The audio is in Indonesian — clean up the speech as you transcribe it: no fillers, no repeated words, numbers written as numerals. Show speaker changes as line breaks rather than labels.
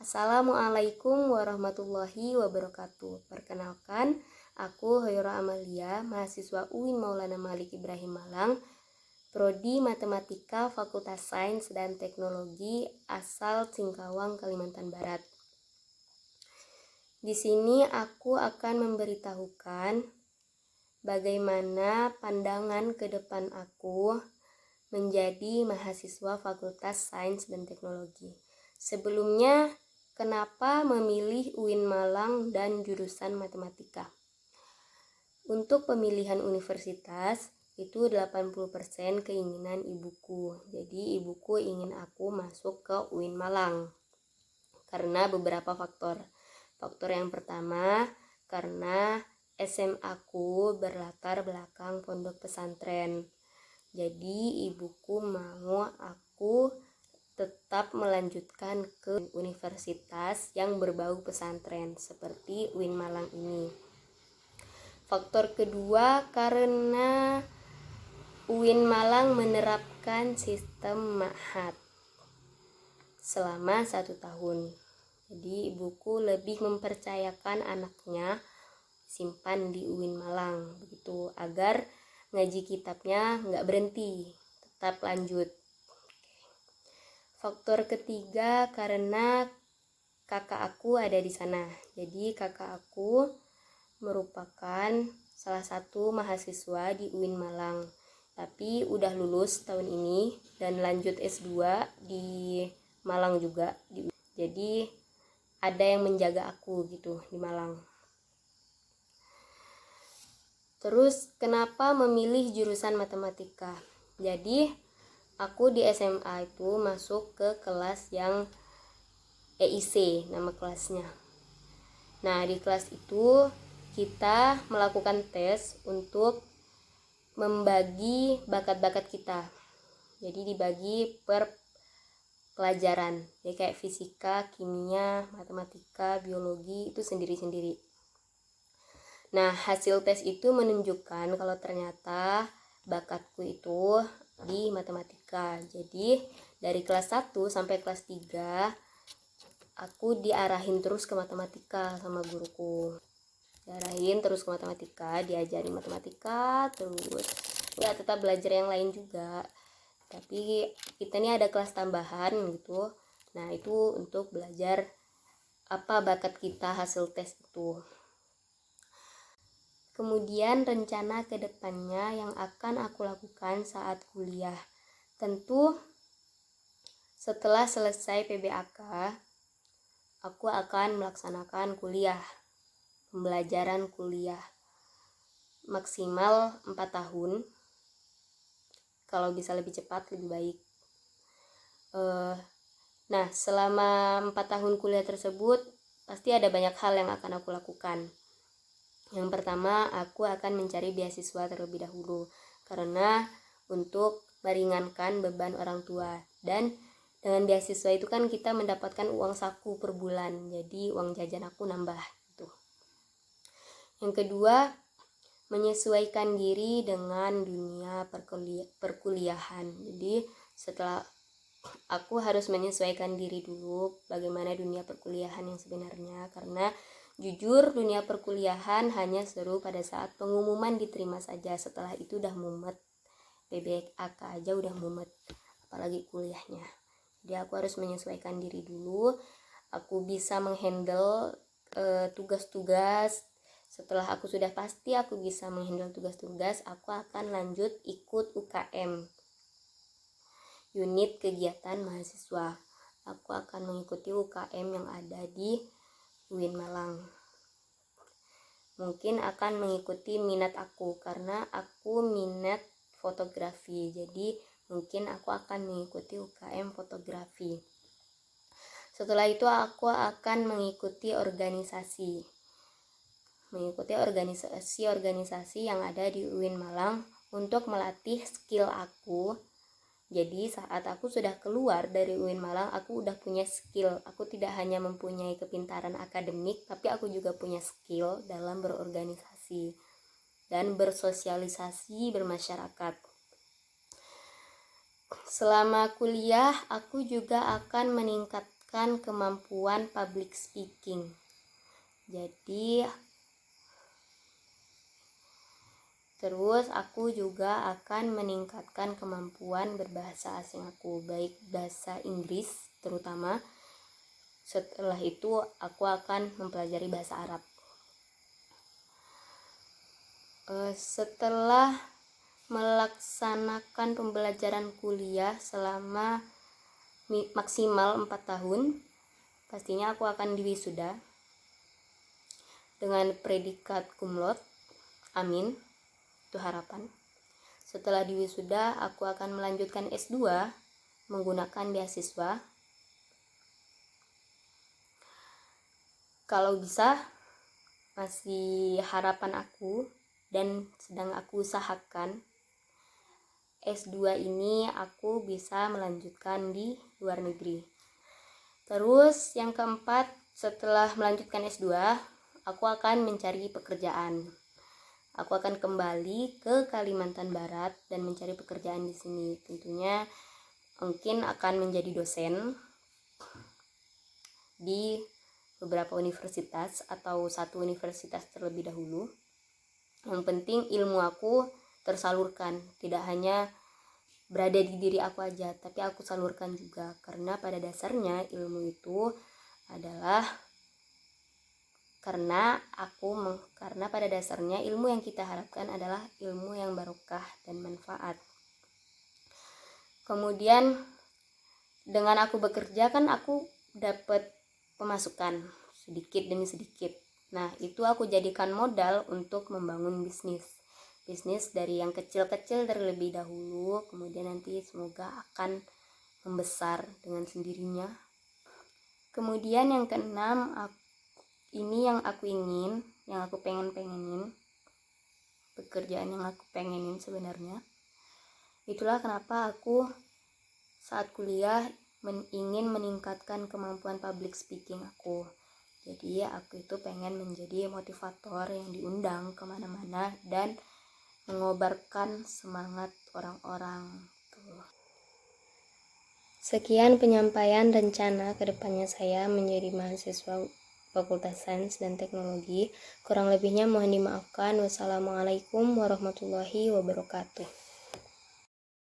Assalamualaikum warahmatullahi wabarakatuh. Perkenalkan, aku Hoyora Amalia, mahasiswa UIN Maulana Malik Ibrahim Malang, Prodi Matematika Fakultas Sains dan Teknologi asal Singkawang, Kalimantan Barat. Di sini aku akan memberitahukan bagaimana pandangan ke depan aku menjadi mahasiswa Fakultas Sains dan Teknologi. Sebelumnya, kenapa memilih UIN Malang dan jurusan matematika? Untuk pemilihan universitas, itu 80% keinginan ibuku. Jadi ibuku ingin aku masuk ke UIN Malang karena beberapa faktor. Faktor yang pertama, karena SMA aku berlatar belakang pondok pesantren. Jadi ibuku mau aku tetap melanjutkan ke universitas yang berbau pesantren seperti UIN Malang ini. Faktor kedua, karena UIN Malang menerapkan sistem ma'had selama 1 tahun. Jadi ibuku lebih mempercayakan anaknya simpan di UIN Malang begitu, agar ngaji kitabnya nggak berhenti, tetap lanjut. Faktor ketiga, karena kakak aku ada di sana. Jadi kakak aku merupakan salah satu mahasiswa di UIN Malang, tapi udah lulus tahun ini dan lanjut S2 di Malang juga. Jadi ada yang menjaga aku gitu di Malang. Terus kenapa memilih jurusan matematika? Jadi aku di SMA itu masuk ke kelas yang EIC, nama kelasnya. Nah, di kelas itu kita melakukan tes untuk membagi bakat-bakat kita. Jadi dibagi per pelajaran. Jadi kayak fisika, kimia, matematika, biologi itu sendiri-sendiri. Nah, hasil tes itu menunjukkan kalau ternyata bakatku itu di matematika. Jadi dari kelas 1 sampai kelas 3 aku diarahin terus ke matematika sama guruku. Diarahin terus ke matematika, diajarin matematika terus. Ya tetap belajar yang lain juga. Tapi kita ini ada kelas tambahan gitu. Nah, itu untuk belajar apa bakat kita hasil tes itu. Kemudian rencana ke depannya yang akan aku lakukan saat kuliah. Tentu setelah selesai PBAK, aku akan melaksanakan kuliah, pembelajaran kuliah maksimal 4 tahun. Kalau bisa lebih cepat lebih baik. Nah, selama 4 tahun kuliah tersebut pasti ada banyak hal yang akan aku lakukan. Yang pertama, aku akan mencari beasiswa terlebih dahulu karena untuk meringankan beban orang tua. Dan dengan beasiswa itu kan kita mendapatkan uang saku per bulan, jadi uang jajan aku nambah gitu. Yang kedua, menyesuaikan diri dengan dunia perkuliahan. Jadi setelah aku harus menyesuaikan diri dulu bagaimana dunia perkuliahan yang sebenarnya, karena jujur dunia perkuliahan hanya seru pada saat pengumuman diterima saja. Setelah itu udah mumet, PBAK aja udah mumet, apalagi kuliahnya. Jadi aku harus menyesuaikan diri dulu. Aku bisa menghandle tugas-tugas. Setelah aku sudah pasti aku bisa menghandle tugas-tugas, aku akan lanjut ikut UKM, unit kegiatan mahasiswa. Aku akan mengikuti UKM yang ada di UIN Malang. Mungkin akan mengikuti minat aku karena aku minat fotografi. Jadi mungkin aku akan mengikuti UKM fotografi. Setelah itu aku akan mengikuti organisasi yang ada di UIN Malang untuk melatih skill aku. Jadi saat aku sudah keluar dari UIN Malang, aku udah punya skill. Aku tidak hanya mempunyai kepintaran akademik, tapi aku juga punya skill dalam berorganisasi dan bersosialisasi bermasyarakat. Selama kuliah, aku juga akan meningkatkan meningkatkan kemampuan public speaking. Jadi terus aku juga akan meningkatkan kemampuan berbahasa asing aku, baik bahasa Inggris terutama. Setelah itu aku akan mempelajari bahasa Arab. Setelah melaksanakan pembelajaran kuliah selama maksimal 4 tahun, pastinya aku akan diwisuda dengan predikat cum laude. Amin, itu harapan. Setelah diwisuda, aku akan melanjutkan S2 menggunakan beasiswa. Kalau bisa, masih harapan aku dan sedang aku usahakan, S2 ini aku bisa melanjutkan di luar negeri. Terus yang keempat, setelah melanjutkan S2, aku akan mencari pekerjaan. Aku akan kembali ke Kalimantan Barat dan mencari pekerjaan di sini. Tentunya mungkin akan menjadi dosen di beberapa universitas atau satu universitas terlebih dahulu. Yang penting ilmu aku tersalurkan, tidak hanya berada di diri aku aja, tapi aku salurkan juga, karena pada dasarnya ilmu itu adalah karena pada dasarnya ilmu yang kita harapkan adalah ilmu yang barokah dan manfaat. Kemudian dengan aku bekerja kan aku dapat pemasukan sedikit demi sedikit. Nah, itu aku jadikan modal untuk membangun bisnis dari yang kecil-kecil terlebih dahulu, kemudian nanti semoga akan membesar dengan sendirinya. Kemudian yang keenam, ini yang aku ingin, yang aku pengenin, pekerjaan yang aku pengenin sebenarnya. Itulah kenapa aku saat kuliah ingin meningkatkan kemampuan public speaking aku. Jadi aku itu pengen menjadi motivator yang diundang kemana-mana dan mengobarkan semangat orang-orang. Sekian penyampaian rencana kedepannya saya menjadi mahasiswa Fakultas Sains dan Teknologi. Kurang lebihnya mohon dimaafkan. Wassalamualaikum warahmatullahi wabarakatuh.